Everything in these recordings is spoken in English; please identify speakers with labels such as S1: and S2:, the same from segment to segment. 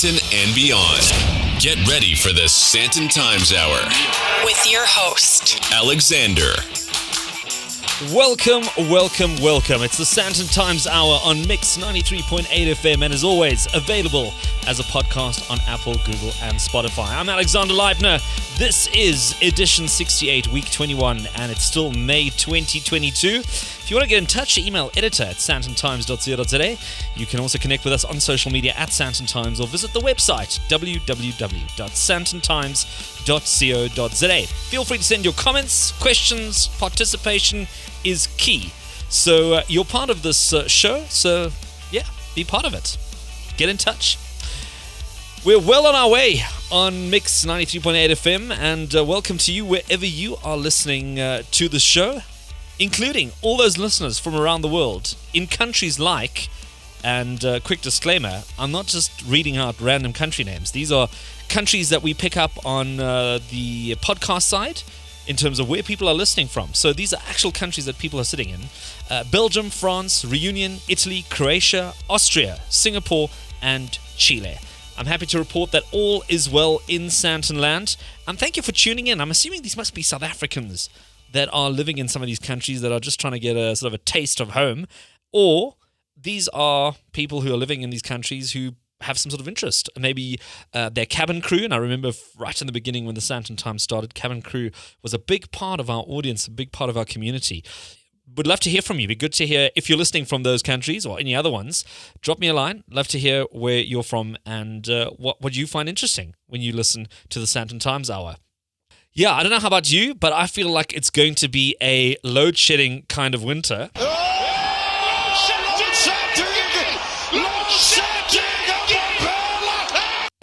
S1: Sandton and beyond. Get ready for the Sandton Times Hour
S2: with your host,
S1: Alexander.
S3: Welcome. It's the Sandton Times Hour on Mix 93.8 FM, and as always, available as a podcast on Apple, Google, and Spotify. I'm Alexander Leibner. This is edition 68, week 21, and it's still May 2022. If you want to get in touch, email editor at sandtontimes.co.za. You can also connect with us on social media at Sandton Times, or visit the website www.sandtontimes.co.za. Feel free to send your comments, questions. Participation is key. So you're part of this show, so yeah, be part of it. Get in touch. We're well on our way on Mix 93.8 FM, and welcome to you wherever you are listening to the show, including all those listeners from around the world in countries like, and quick disclaimer, I'm not just reading out random country names. These are countries that we pick up on the podcast side in terms of where people are listening from. So these are actual countries that people are sitting in. Belgium, France, Reunion, Italy, Croatia, Austria, Singapore, and Chile. I'm happy to report that all is well in Sandton land. And thank you for tuning in. I'm assuming these must be South Africans that are living in some of these countries that are just trying to get a sort of a taste of home. Or these are people who are living in these countries who have some sort of interest. Maybe their cabin crew, and I remember right in the beginning when the Sandton Times started, cabin crew was a big part of our audience, a big part of our community. Would love to hear from you. Be good to hear if you're listening from those countries or any other ones. Drop me a line. Love to hear where you're from and what you find interesting when you listen to the Sandton Times Hour. Yeah, I don't know how about you, but I feel like it's going to be a load-shedding kind of winter.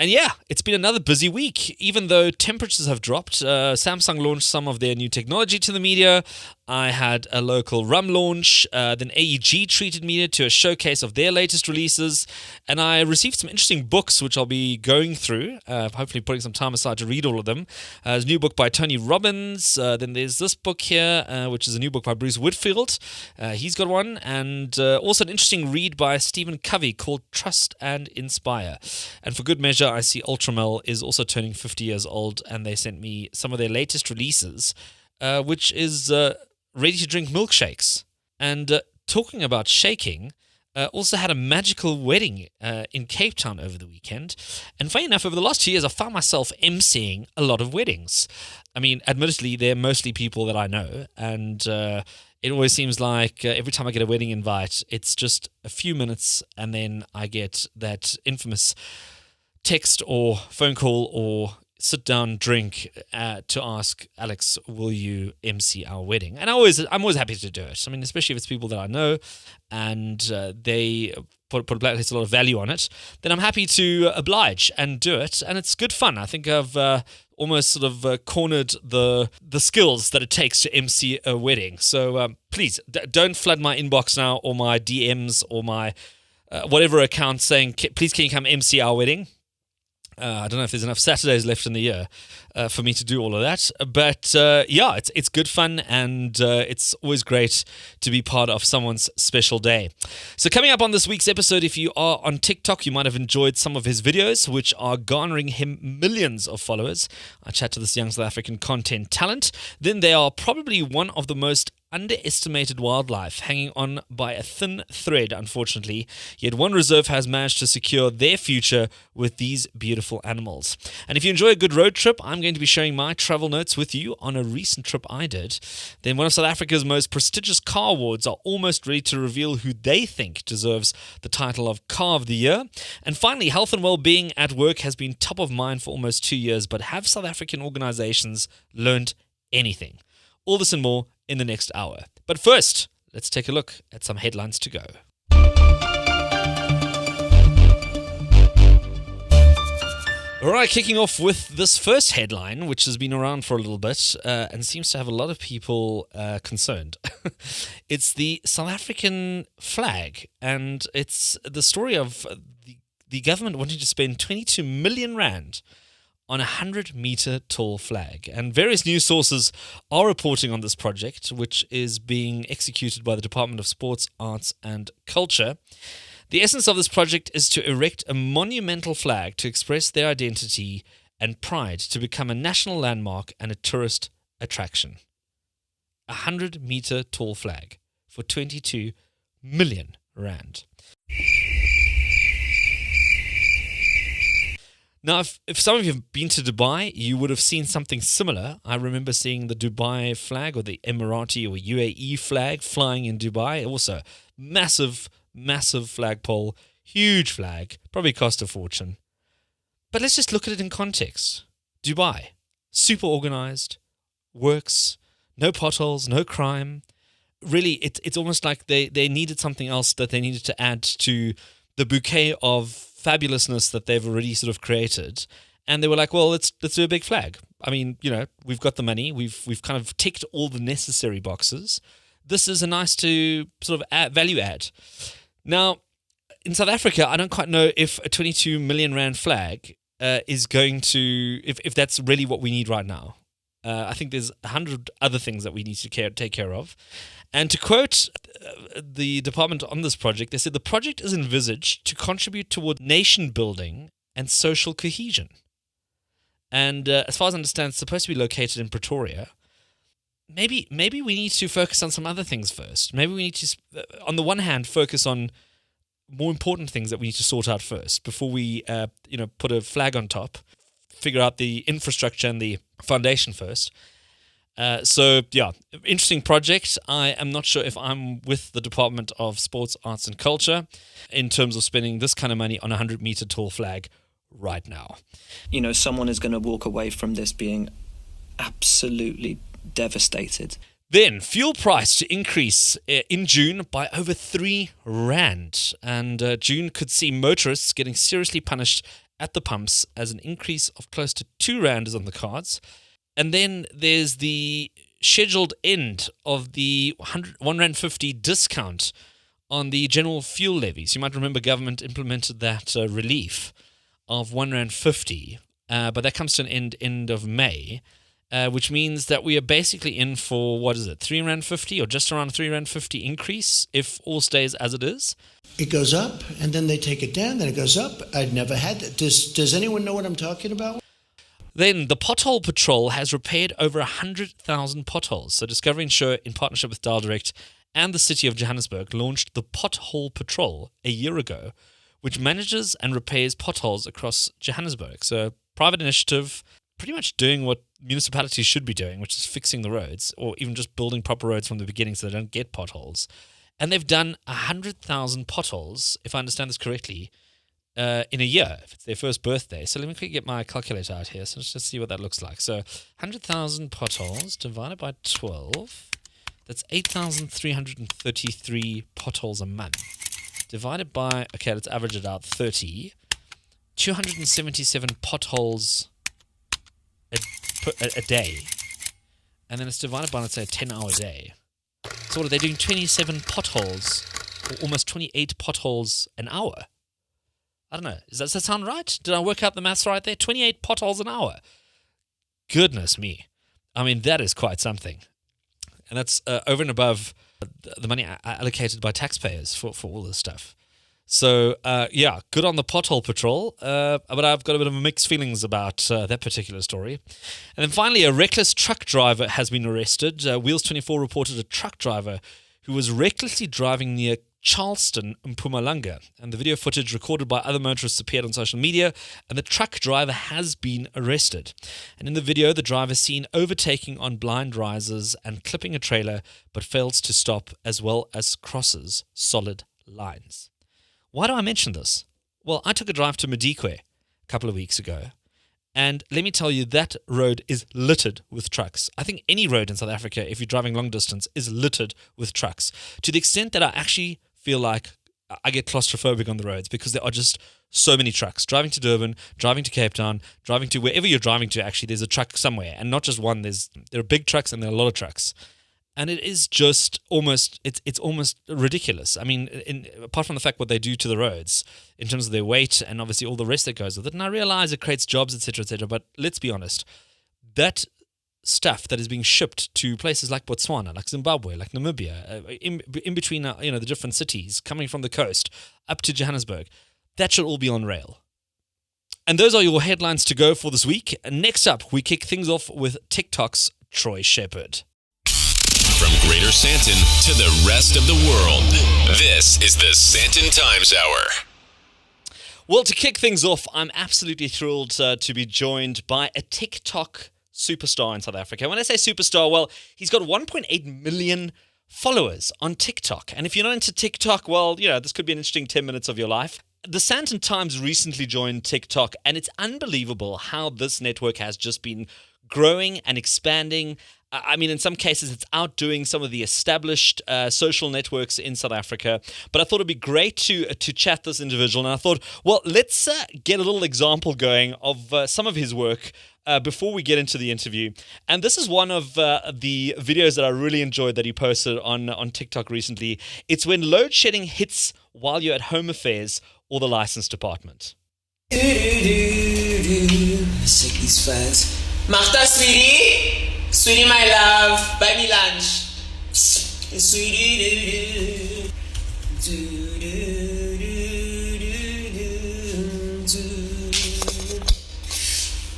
S3: And yeah, it's been another busy week. Even though temperatures have dropped, Samsung launched some of their new technology to the media. I had a local rum launch. Then AEG treated me to a showcase of their latest releases. And I received some interesting books, which I'll be going through, hopefully putting some time aside to read all of them. There's a new book by Tony Robbins. Then there's this book here, which is a new book by Bruce Whitfield. He's got one. And also an interesting read by Stephen Covey called Trust and Inspire. And for good measure, I see Ultramel is also turning 50 years old, and they sent me some of their latest releases, which is ready-to-drink milkshakes. And talking about shaking, also had a magical wedding in Cape Town over the weekend. And funny enough, over the last 2 years, I found myself emceeing a lot of weddings. I mean, admittedly, they're mostly people that I know, and it always seems like every time I get a wedding invite, it's just a few minutes, and then I get that infamous text or phone call or sit down drink to ask, Alex, will you MC our wedding? And I'm always happy to do it. I mean, especially if it's people that I know and they put a lot of value on it, then I'm happy to oblige and do it. And it's good fun. I think I've almost sort of cornered the skills that it takes to MC a wedding. So please don't flood my inbox now or my DMs or my whatever account saying, please can you come MC our wedding? I don't know if there's enough Saturdays left in the year for me to do all of that. But yeah, it's good fun, and it's always great to be part of someone's special day. So coming up on this week's episode, if you are on TikTok, you might have enjoyed some of his videos, which are garnering him millions of followers. I chat to this young South African content talent. Then they are probably one of the most underestimated wildlife, hanging on by a thin thread, unfortunately. Yet one reserve has managed to secure their future with these beautiful animals. And if you enjoy a good road trip, I'm going to be sharing my travel notes with you on a recent trip I did. Then one of South Africa's most prestigious car awards are almost ready to reveal who they think deserves the title of Car of the Year. And finally, health and well-being at work has been top of mind for almost 2 years, but have South African organizations learned anything? All this and more in the next hour. But first, let's take a look at some headlines to go. All right, kicking off with this first headline, which has been around for a little bit and seems to have a lot of people concerned. It's the South African flag, and it's the story of the government wanting to spend 22 million rand on a 100-meter tall flag. And various news sources are reporting on this project, which is being executed by the Department of Sports, Arts and Culture. The essence of this project is to erect a monumental flag to express their identity and pride to become a national landmark and a tourist attraction. 100-meter tall flag for 22 million rand. Now, if some of you have been to Dubai, you would have seen something similar. I remember seeing the Dubai flag or the Emirati or UAE flag flying in Dubai. Also, massive flagpole, huge flag, probably cost a fortune. But let's just look at it in context. Dubai, super organized, works, no potholes, no crime. Really, it's almost like they needed something else that they needed to add to the bouquet of fabulousness that they've already sort of created. And they were like, well, let's do a big flag. I mean, we've got the money. We've kind of ticked all the necessary boxes. This is a nice to sort of value add. Now, in South Africa, I don't quite know if a 22 million rand flag is going to, if that's really what we need right now. I think there's 100 other things that we need to take care of. And to quote the department on this project, they said the project is envisaged to contribute toward nation building and social cohesion. And as far as I understand, it's supposed to be located in Pretoria. Maybe we need to focus on some other things first. Maybe we need to, on the one hand, focus on more important things that we need to sort out first before we, put a flag on top. Figure out the infrastructure and the foundation first. Interesting project. I am not sure if I'm with the Department of Sports, Arts and Culture in terms of spending this kind of money on a 100-meter tall flag right now.
S4: Someone is going to walk away from this being absolutely devastated.
S3: Then, fuel price to increase in June by over 3 rand. And June could see motorists getting seriously punished at the pumps as an increase of close to 2 rand is on the cards. And then there's the scheduled end of the 1 rand 50 discount on the general fuel levies. You might remember government implemented that relief of 1 rand 50, but that comes to an end of May, which means that we are basically in for, 3 rand 50 or just around 3 rand 50 increase if all stays as it is.
S5: It goes up, and then they take it down, then it goes up. I'd never had that. Does anyone know what I'm talking about?
S3: Then the Pothole Patrol has repaired over 100,000 potholes. So Discovery Insure, in partnership with Dial Direct and the city of Johannesburg, launched the Pothole Patrol a year ago, which manages and repairs potholes across Johannesburg. So private initiative, pretty much doing what municipalities should be doing, which is fixing the roads or even just building proper roads from the beginning so they don't get potholes. And they've done 100,000 potholes, if I understand this correctly, in a year, if it's their first birthday. So let me quickly get my calculator out here. So let's just see what that looks like. So 100,000 potholes divided by 12, that's 8,333 potholes a month. Divided by, let's average it out, 30, 277 potholes a day. And then it's divided by, let's say, a 10-hour day. So what are they doing? 27 potholes, or almost 28 potholes an hour. I don't know. Does that sound right? Did I work out the maths right there? 28 potholes an hour. Goodness me. I mean, that is quite something. And that's over and above the money allocated by taxpayers for all this stuff. So, good on the Pothole Patrol. But I've got a bit of mixed feelings about that particular story. And then finally, a reckless truck driver has been arrested. Wheels 24 reported a truck driver who was recklessly driving near Charleston, Mpumalanga, and the video footage recorded by other motorists appeared on social media, and the truck driver has been arrested. And in the video, the driver is seen overtaking on blind risers and clipping a trailer, but fails to stop as well as crosses solid lines. Why do I mention this? Well, I took a drive to Madikwe a couple of weeks ago, and let me tell you, that road is littered with trucks. I think any road in South Africa, if you're driving long distance, is littered with trucks, to the extent that I actually feel like I get claustrophobic on the roads because there are just so many trucks. Driving to Durban, driving to Cape Town, driving to wherever you're driving to, actually, there's a truck somewhere, and not just one. There are big trucks and there are a lot of trucks. And it is just almost, it's almost ridiculous. I mean, apart from the fact what they do to the roads in terms of their weight and obviously all the rest that goes with it. And I realize it creates jobs, etc., but let's be honest, that stuff that is being shipped to places like Botswana, like Zimbabwe, like Namibia, in between the different cities coming from the coast up to Johannesburg, that should all be on rail. And those are your headlines to go for this week. Next up, we kick things off with TikTok's Troy Shepherd.
S1: From Greater Sandton to the rest of the world, this is the Sandton Times Hour.
S3: Well, to kick things off, I'm absolutely thrilled to be joined by a TikTok superstar in South Africa. When I say superstar, well, he's got 1.8 million followers on TikTok. And if you're not into TikTok, well, this could be an interesting 10 minutes of your life. The Sandton Times recently joined TikTok, and it's unbelievable how this network has just been growing and expanding. I mean, in some cases, it's outdoing some of the established social networks in South Africa. But I thought it'd be great to chat this individual. And I thought, well, let's get a little example going of some of his work before we get into the interview. And this is one of the videos that I really enjoyed that he posted on TikTok recently. It's when load shedding hits while you're at home affairs or the license department.
S6: Check these fans. Magda, sweetie. Sweetie, my love. Buy me lunch. Sweetie.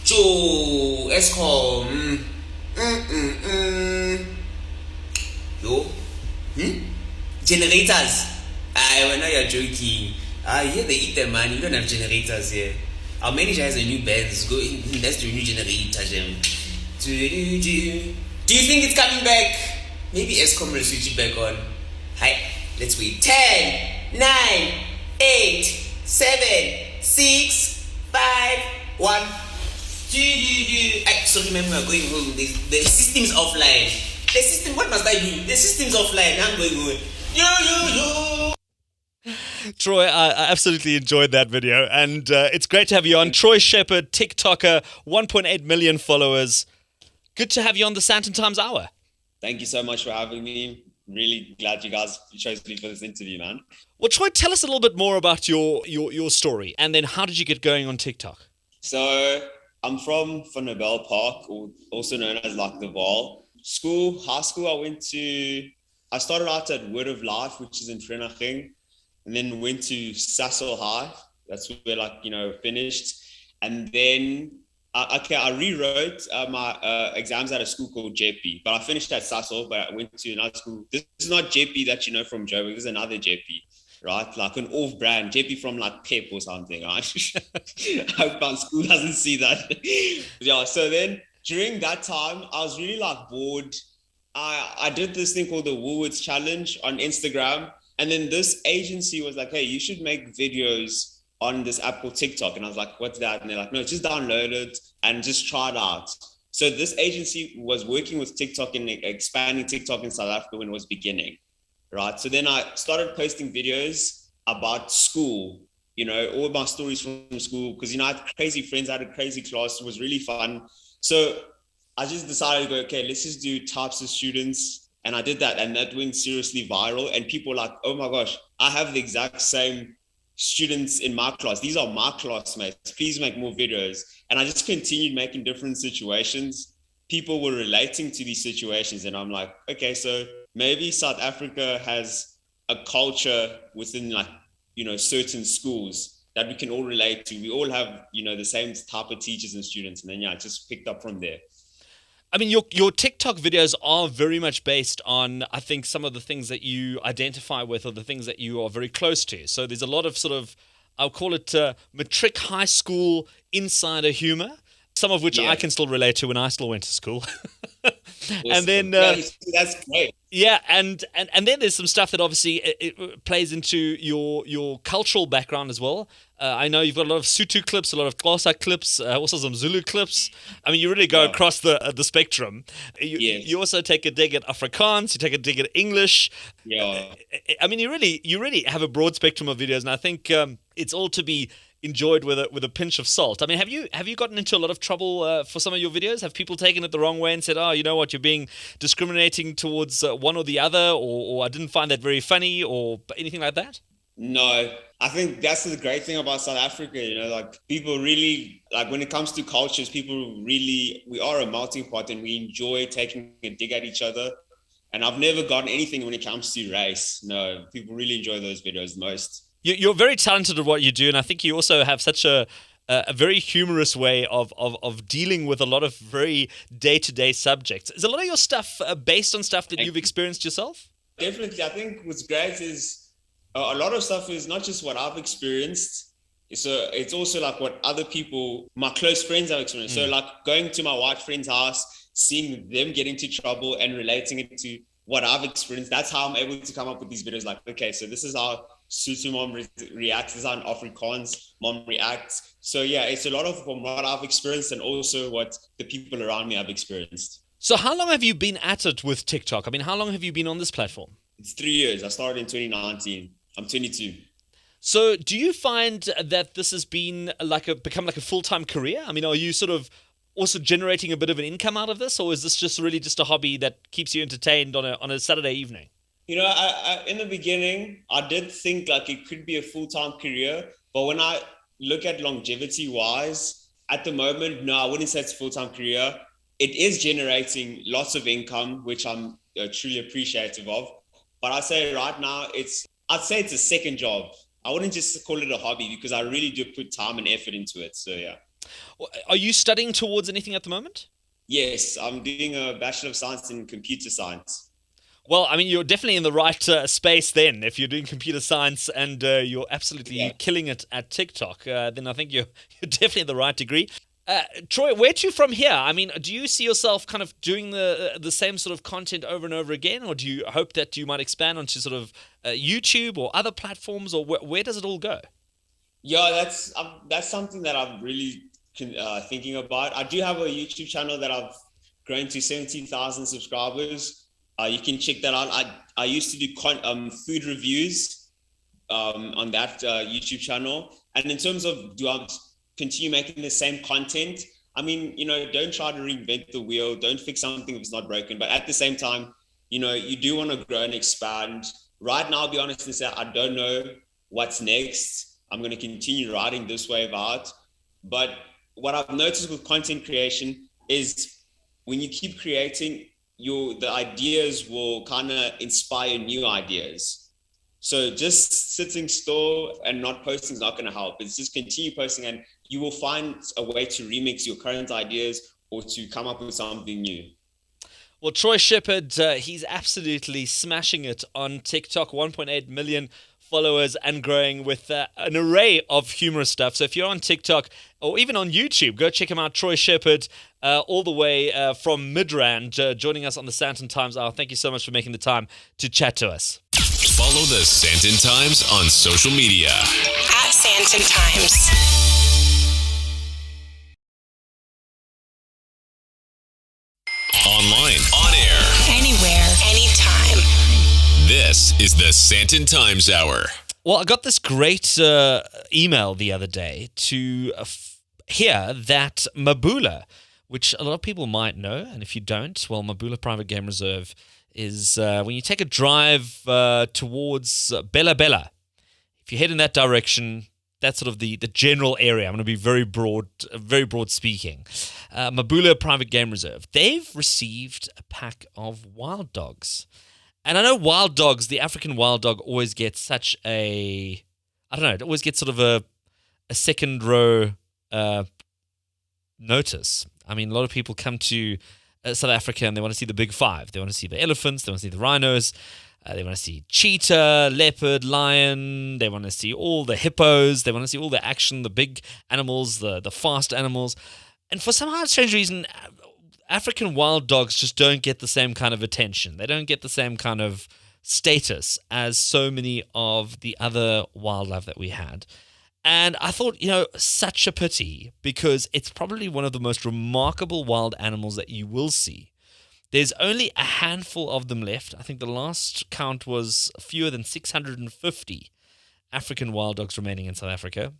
S6: Joe, Escom. Yo. Generators. I know you're joking. Here they eat them, man. You don't have generators here. Our manager has a new Benz. Go invest in a new generator, Jim. Do you think it's coming back? Maybe Escom will switch it back on. Hi, let's wait. 10, 9, 8, 7, 6, 5, 1. So remember, we're going home. The system's offline. The system, what must I do? The system's offline. I'm going home. Yo.
S3: Troy, I absolutely enjoyed that video, and it's great to have you on. Troy Shepherd, TikToker, 1.8 million followers. Good to have you on the Sandton Times Hour.
S7: Thank you so much for having me. Really glad you guys chose me for this interview, man.
S3: Well, Troy, tell us a little bit more about your story, and then how did you get going on TikTok?
S7: So, I'm from Van der Bijl Park, also known as like the Vaal. High school, I started out at Word of Life, which is in Vereeniging, and then went to Sasol High. That's where finished. And then I rewrote my exams at a school called JP, but I finished at Sasol, but I went to another school. This is not JP that you know from Joburg. This is another JP, right? Like an off-brand JP from like Pep or something, right? I hope my school doesn't see that. Yeah, so then during that time, I was really like bored. I did this thing called the Woolworths Challenge on Instagram. And then this agency was like, hey, you should make videos on this app called TikTok. And I was like, what's that? And they're like, no, just download it and just try it out. So this agency was working with TikTok and expanding TikTok in South Africa when it was beginning, right? So then I started posting videos about school, all my stories from school, because, I had crazy friends, I had a crazy class. It was really fun. So I just decided to go, okay, let's just do types of students. And I did that, and that went seriously viral. And people were like, oh my gosh, I have the exact same students in my class. These are my classmates. Please make more videos. And I just continued making different situations. People were relating to these situations. And I'm like, okay, so maybe South Africa has a culture within certain schools that we can all relate to. We all have, the same type of teachers and students. And then, it just picked up from there.
S3: I mean, your TikTok videos are very much based on, I think, some of the things that you identify with or the things that you are very close to. So there's a lot of sort of, I'll call it matric high school insider humor, some of which I can still relate to when I still went to school. And then
S7: that's great.
S3: Yeah, and then there's some stuff that obviously it plays into your cultural background as well. I know you've got a lot of Sotho clips, a lot of Xhosa clips, also some Zulu clips. I mean, you really go across the spectrum. You also take a dig at Afrikaans. You take a dig at English.
S7: Yeah.
S3: I mean, you really have a broad spectrum of videos, and I think it's all to be enjoyed with a pinch of salt. I mean, have you gotten into a lot of trouble for some of your videos? Have people taken it the wrong way and said, oh, you know what, you're being discriminating towards one or the other, or I didn't find that very funny, or anything like that?
S7: No, I think that's the great thing about South Africa, like people really, like when it comes to cultures, we are a melting pot and we enjoy taking a dig at each other. And I've never gotten anything when it comes to race. No, people really enjoy those videos the most.
S3: You're very talented at what you do, and I think you also have such a very humorous way of dealing with a lot of very day-to-day subjects. Is a lot of your stuff based on stuff that you've experienced yourself?
S7: Definitely. I think what's great is a lot of stuff is not just what I've experienced. It's also like what other people, my close friends have experienced. So like going to my white friend's house, seeing them get into trouble and relating it to what I've experienced. That's how I'm able to come up with these videos. Like, okay, so this is how Susu mom reacts. This is how an Afrikaans mom reacts. So yeah, it's a lot of from what I've experienced and also what the people around me have experienced.
S3: So how long have you been at it with TikTok? I mean, how long have you been on this platform?
S7: It's 3 years. I started in 2019. I'm 22.
S3: So do you find that this has been become like a full-time career? I mean, are you sort of also generating a bit of an income out of this, or is this just really just a hobby that keeps you entertained on a Saturday evening?
S7: I in the beginning, I did think like it could be a full-time career, but when I look at longevity-wise, at the moment, no, I wouldn't say it's a full-time career. It is generating lots of income, which I'm truly appreciative of. But I'd say right now, I'd say it's a second job. I wouldn't just call it a hobby because I really do put time and effort into it. So yeah.
S3: Are you studying towards anything at the moment?
S7: Yes, I'm doing a Bachelor of Science in Computer Science.
S3: Well, I mean, you're definitely in the right space then. If you're doing computer science and you're absolutely killing it at TikTok, then I think you're definitely in the right degree. Troy, where to from here? I mean, do you see yourself kind of doing the same sort of content over and over again, or do you hope that you might expand onto sort of YouTube or other platforms, or where does it all go?
S7: Yeah, that's something that I'm really thinking about. I do have a YouTube channel that I've grown to 17,000 subscribers. You can check that out. I used to do food reviews on that YouTube channel. And in terms of do I continue making the same content, I mean, don't try to reinvent the wheel. Don't fix something if it's not broken. But at the same time, you do want to grow and expand. Right now, I'll be honest and say, I don't know what's next. I'm going to continue riding this wave out. But what I've noticed with content creation is when you keep creating, the ideas will kind of inspire new ideas. So just sitting still and not posting is not going to help. It's just continue posting and you will find a way to remix your current ideas or to come up with something new.
S3: Well, Troy Shepherd, he's absolutely smashing it on TikTok, 1.8 million followers and growing with an array of humorous stuff. So if you're on TikTok or even on YouTube, go check him out, Troy Shepherd, all the way from Midrand, joining us on the Sandton Times Hour. Thank you so much for making the time to chat to us.
S1: Follow the Sandton Times on social media.
S2: At Sandton Times.
S1: Online, on air,
S2: Anywhere, anytime.
S1: this is the Sandton Times Hour.
S3: Well, I got this great email the other day to hear that Mabula, which a lot of people might know, and if you don't, well, Mabula Private Game Reserve is when you take a drive towards Bella Bella. If you head in that direction, that's sort of the general area. I'm going to be very broad speaking. Mabula Private Game Reserve. They've received a pack of wild dogs. And I know wild dogs, the African wild dog always gets such it always gets sort of a second row notice. I mean, a lot of people come to South Africa and they want to see the big five. They want to see the elephants, they want to see the rhinos, they want to see cheetah, leopard, lion, they want to see all the hippos, they want to see all the action, the big animals, the fast animals. And for some strange reason, African wild dogs just don't get the same kind of attention. They don't get the same kind of status as so many of the other wildlife that we had. And I thought, such a pity, because it's probably one of the most remarkable wild animals that you will see. There's only a handful of them left. I think the last count was fewer than 650 African wild dogs remaining in South Africa.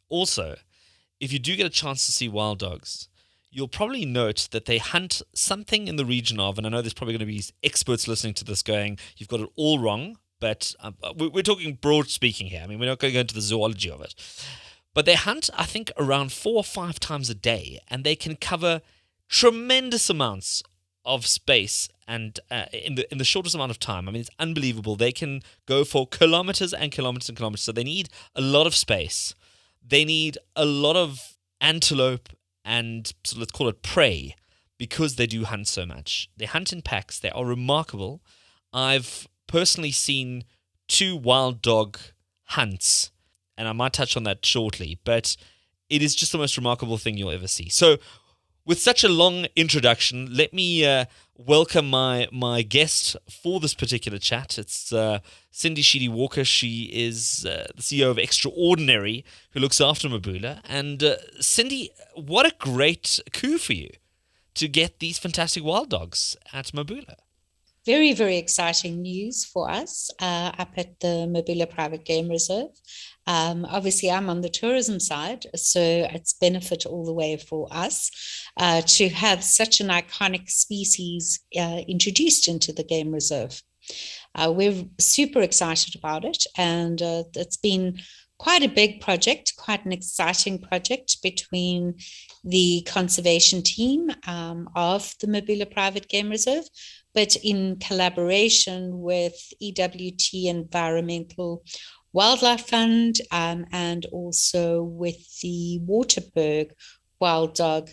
S3: Also, if you do get a chance to see wild dogs, you'll probably note that they hunt something in the region of, and I know there's probably going to be experts listening to this going, you've got it all wrong, but we're talking broad speaking here. I mean, we're not going to go into the zoology of it. But they hunt, I think, around 4 or 5 times a day, and they can cover tremendous amounts of space and in the shortest amount of time. I mean, it's unbelievable. They can go for kilometers and kilometers and kilometers. So they need a lot of space. They need a lot of antelope and, so let's call it prey, because they do hunt so much. They hunt in packs. They are remarkable. I've personally seen 2 wild dog hunts, and I might touch on that shortly, but it is just the most remarkable thing you'll ever see. So with such a long introduction, let me welcome my guest for this particular chat. It's Cindy Sheedy Walker. She is the CEO of Extraordinary, who looks after Mabula. And Cindy, what a great coup for you to get these fantastic wild dogs at Mabula.
S8: Very, very exciting news for us up at the Mabula Private Game Reserve. Obviously, I'm on the tourism side, so it's benefit all the way for us to have such an iconic species introduced into the game reserve. We're super excited about it, and it's been quite a big project, quite an exciting project between the conservation team of the Mabula Private Game Reserve, but in collaboration with EWT Environmental Wildlife Fund and also with the Waterberg Wild Dog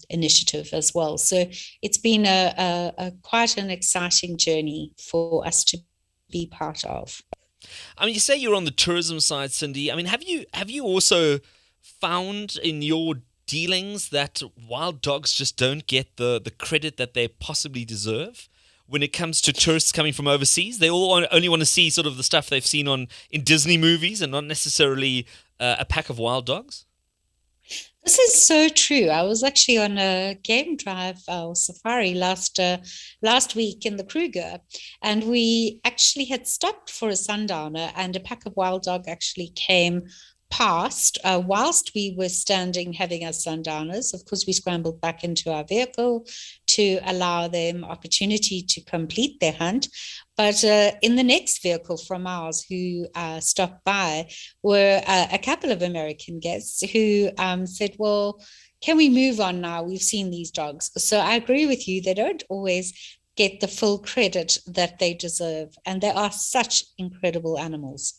S8: Initiative as well. So it's been a quite an exciting journey for us to be part of.
S3: I mean, you say you're on the tourism side, Cindy. I mean, have you also found in your dealings that wild dogs just don't get the credit that they possibly deserve when it comes to tourists coming from overseas? They all only want to see sort of the stuff they've seen in Disney movies and not necessarily a pack of wild dogs.
S8: This is so true. I was actually on a game drive or safari last week in the Kruger, and we actually had stopped for a sundowner, and a pack of wild dog actually came past whilst we were standing having our sundowners. Of course, we scrambled back into our vehicle to allow them opportunity to complete their hunt. But in the next vehicle from ours who stopped by were a couple of American guests who said, well, can we move on now? We've seen these dogs. So I agree with you. They don't always get the full credit that they deserve. And they are such incredible animals.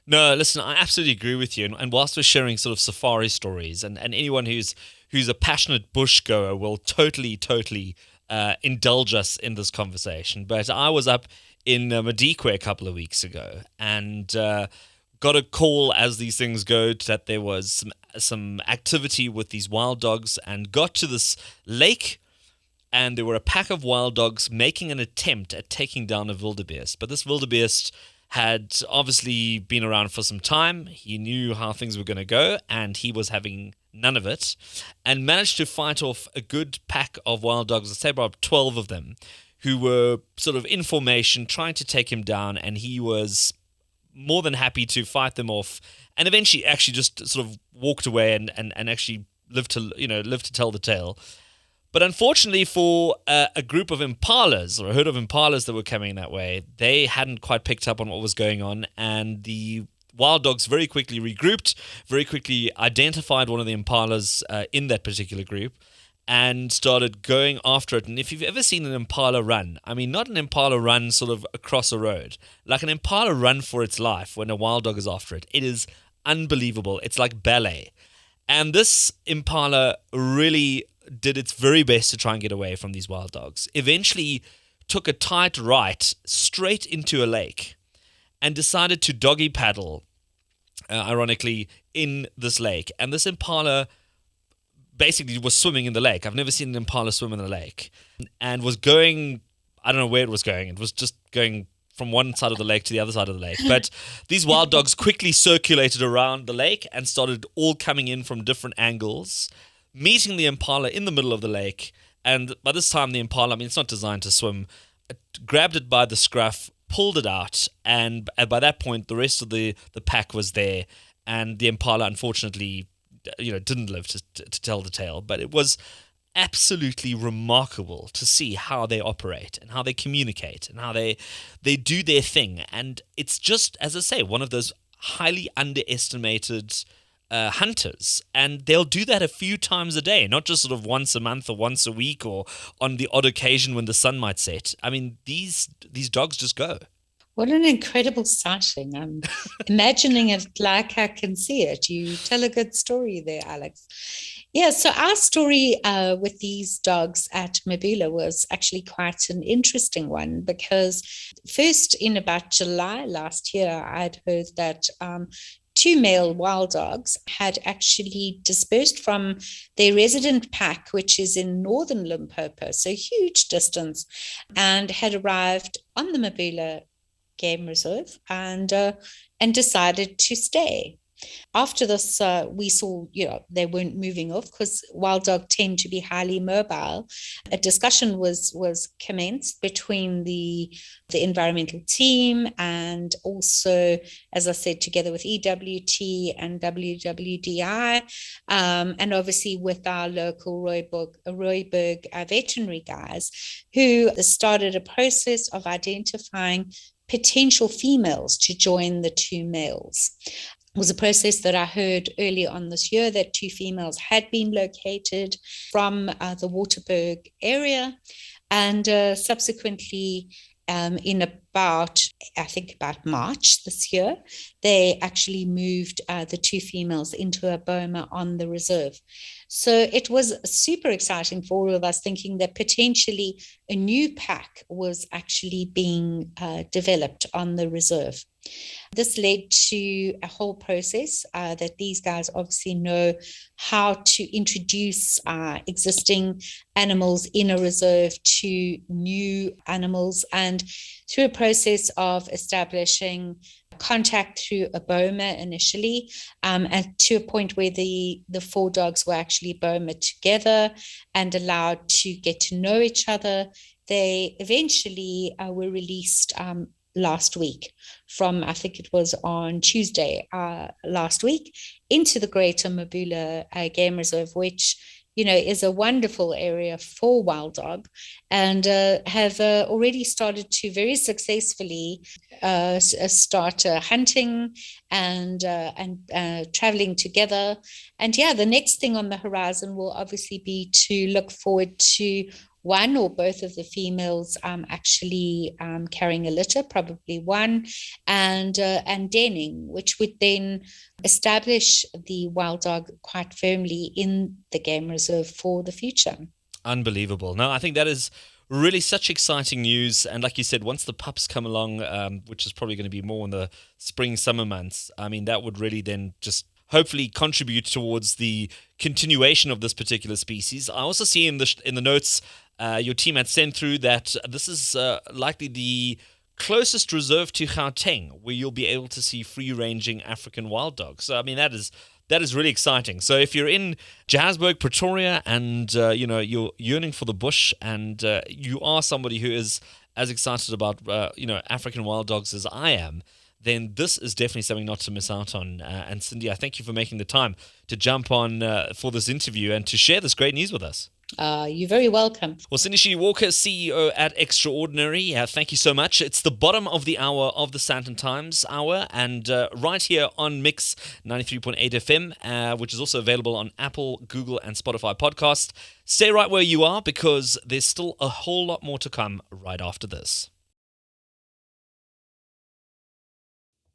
S3: No, listen, I absolutely agree with you. And whilst we're sharing sort of safari stories, and anyone who's a passionate bush goer will totally indulge us in this conversation. But I was up in Madikwe a couple of weeks ago and got a call, as these things go, that there was some activity with these wild dogs, and got to this lake, and there were a pack of wild dogs making an attempt at taking down a wildebeest. But this wildebeest had obviously been around for some time. He knew how things were going to go, and he was having none of it, and managed to fight off a good pack of wild dogs, let's say about 12 of them, who were sort of in formation trying to take him down, and he was more than happy to fight them off, and eventually actually just sort of walked away and actually lived to tell the tale. But unfortunately for a group of impalas, or a herd of impalas that were coming that way, they hadn't quite picked up on what was going on, and the wild dogs very quickly regrouped, very quickly identified one of the impalas in that particular group, and started going after it. And if you've ever seen an impala run, I mean, not an impala run sort of across a road, like an impala run for its life when a wild dog is after it, it is unbelievable. It's like ballet. And this impala really did its very best to try and get away from these wild dogs. Eventually took a tight right straight into a lake and decided to doggy paddle, ironically, in this lake. And this impala basically was swimming in the lake. I've never seen an impala swim in a lake. And was going, I don't know where it was going. It was just going from one side of the lake to the other side of the lake. But these wild dogs quickly circulated around the lake and started all coming in from different angles, meeting the impala in the middle of the lake. And by this time, the impala, I mean, it's not designed to swim, it grabbed it by the scruff, pulled it out, and by that point, the rest of the pack was there, and the impala, unfortunately, didn't live to tell the tale. But it was absolutely remarkable to see how they operate and how they communicate and how they do their thing. And it's just, as I say, one of those highly underestimated hunters, and they'll do that a few times a day, not just sort of once a month or once a week or on the odd occasion when the sun might set. I mean, these dogs just go.
S8: What an incredible sighting. I'm imagining it like I can see it. You tell a good story there, Alex. Yeah, so our story with these dogs at Mabula was actually quite an interesting one, because first in about July last year, I'd heard that two male wild dogs had actually dispersed from their resident pack, which is in northern Limpopo, so huge distance, and had arrived on the Mabula Game Reserve and decided to stay. After this, we saw, they weren't moving off because wild dogs tend to be highly mobile. A discussion was commenced between the environmental team and also, as I said, together with EWT and WWDI, and obviously with our local Rooiberg veterinary guys, who started a process of identifying potential females to join the two males. It was a process that I heard earlier on this year that two females had been located from the Waterberg area, and subsequently in about March this year, they actually moved the two females into a boma on the reserve. So it was super exciting for all of us, thinking that potentially a new pack was actually being developed on the reserve. This led to a whole process that these guys obviously know how to introduce existing animals in a reserve to new animals, and through a process of establishing contact through a boma initially, and to a point where the four dogs were actually boma together and allowed to get to know each other. They eventually were released last week from, I think it was on Tuesday last week, into the Greater Mabula Game Reserve, which is a wonderful area for wild dog, and have already started to very successfully start hunting and traveling together. And yeah, the next thing on the horizon will obviously be to look forward to one or both of the females actually carrying a litter, probably one, and denning, which would then establish the wild dog quite firmly in the game reserve for the future.
S3: Unbelievable. No, I think that is really such exciting news. And like you said, once the pups come along, which is probably going to be more in the spring, summer months, I mean, that would really then just hopefully contribute towards the continuation of this particular species. I also see in the notes your team had sent through that this is likely the closest reserve to Gauteng where you'll be able to see free-ranging African wild dogs. So, I mean, that is really exciting. So if you're in Johannesburg, Pretoria, and you're yearning for the bush, and you are somebody who is as excited about African wild dogs as I am, then this is definitely something not to miss out on. And Cindy, I thank you for making the time to jump on for this interview and to share this great news with us.
S8: You're very welcome.
S3: Well, Cindy Walker, CEO at Extraordinary, thank you so much. It's the bottom of the hour of the Sandton Times Hour, and right here on Mix 93.8 FM, which is also available on Apple, Google, and Spotify podcast. Stay right where you are, because there's still a whole lot more to come right after this.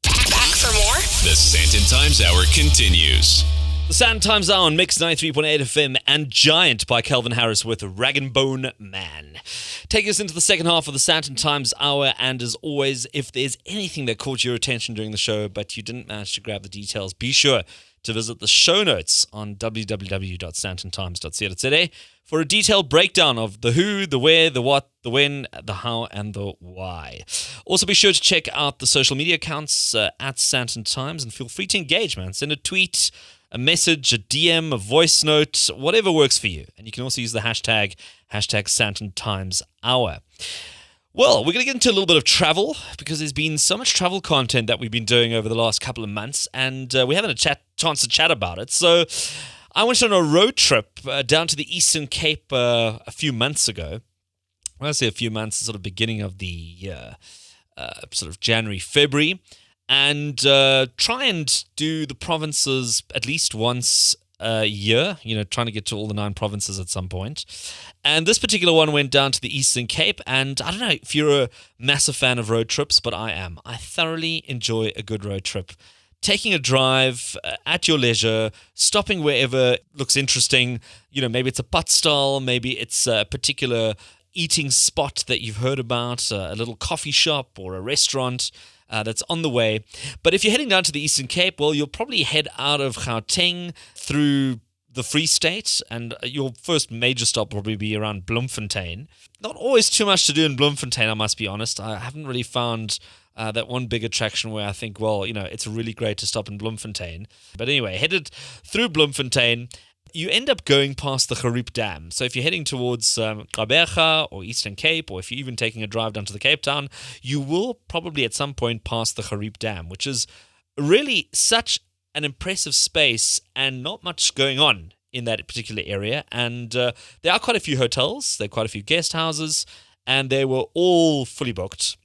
S2: Back for more?
S1: The Sandton Times Hour continues.
S3: The Sandton Times Hour on Mix 93.8 FM and Giant by Calvin Harris with Rag and Bone Man. Take us into the second half of the Sandton Times Hour, and as always, if there's anything that caught your attention during the show but you didn't manage to grab the details, be sure to visit the show notes on www.sandtontimes.co.za for a detailed breakdown of the who, the where, the what, the when, the how, and the why. Also, be sure to check out the social media accounts at Sandton Times, and feel free to engage, man. Send a tweet, a message, a DM, a voice note, whatever works for you. And you can also use the hashtag Sandton Times Hour. Well, we're going to get into a little bit of travel, because there's been so much travel content that we've been doing over the last couple of months, and we haven't had a chance to chat about it. So I went on a road trip down to the Eastern Cape a few months ago. When I say a few months, sort of beginning of the sort of January, February, and try and do the provinces at least once a year, trying to get to all the 9 provinces at some point. And this particular one went down to the Eastern Cape, and I don't know if you're a massive fan of road trips, but I am. I thoroughly enjoy a good road trip. Taking a drive at your leisure, stopping wherever looks interesting. Maybe it's a putt-stall, maybe it's a particular eating spot that you've heard about, a little coffee shop or a restaurant that's on the way. But if you're heading down to the Eastern Cape, well, you'll probably head out of Gauteng through the Free State, and your first major stop will probably be around Bloemfontein. Not always too much to do in Bloemfontein, I must be honest. I haven't really found that one big attraction where I think, well, it's really great to stop in Bloemfontein. But anyway, headed through Bloemfontein, you end up going past the Gariep Dam. So if you're heading towards Gqeberha or Eastern Cape, or if you're even taking a drive down to the Cape Town, you will probably at some point pass the Gariep Dam, which is really such an impressive space and not much going on in that particular area. And there are quite a few hotels, there are quite a few guest houses, and they were all fully booked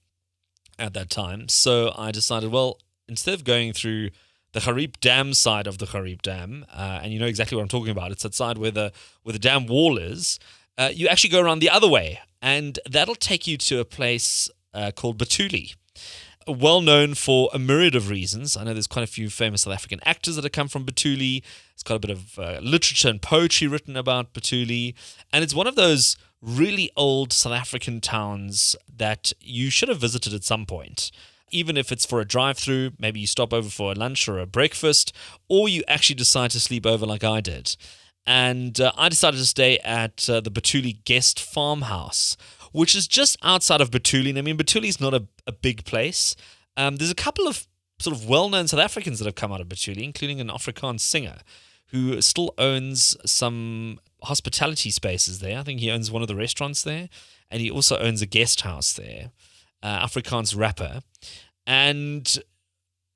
S3: at that time. So I decided, well, instead of going through the Gariep Dam side of the Gariep Dam, and you know exactly what I'm talking about, it's that side where the dam wall is, you actually go around the other way, and that'll take you to a place called Batuli. Well known for a myriad of reasons. I know there's quite a few famous South African actors that have come from Batuli. It's got a bit of literature and poetry written about Batuli, and it's one of those really old South African towns that you should have visited at some point. Even if it's for a drive-through, maybe you stop over for a lunch or a breakfast, or you actually decide to sleep over like I did. And I decided to stay at the Batuli Guest Farmhouse, which is just outside of Batuli. And I mean, Batuli is not a big place. There's a couple of sort of well-known South Africans that have come out of Batuli, including an Afrikaans singer who still owns some hospitality spaces there. I think he owns one of the restaurants there, and he also owns a guest house there. Afrikaans rapper, and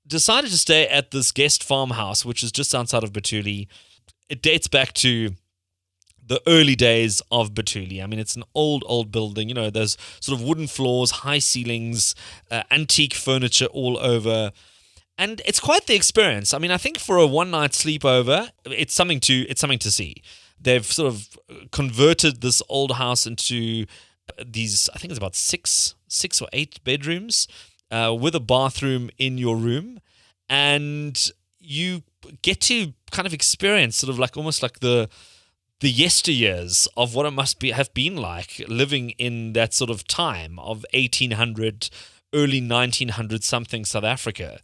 S3: decided to stay at this guest farmhouse, which is just outside of Batuli. It dates back to the early days of Batuli. I mean, it's an old building. There's sort of wooden floors, high ceilings, antique furniture all over. And it's quite the experience. I mean, I think for a one-night sleepover, it's something to see. They've sort of converted this old house into these, I think it's about six or 8 bedrooms with a bathroom in your room, and you get to kind of experience sort of like almost like the yesteryears of what it must have been like living in that sort of time of 1800, early 1900 something South Africa.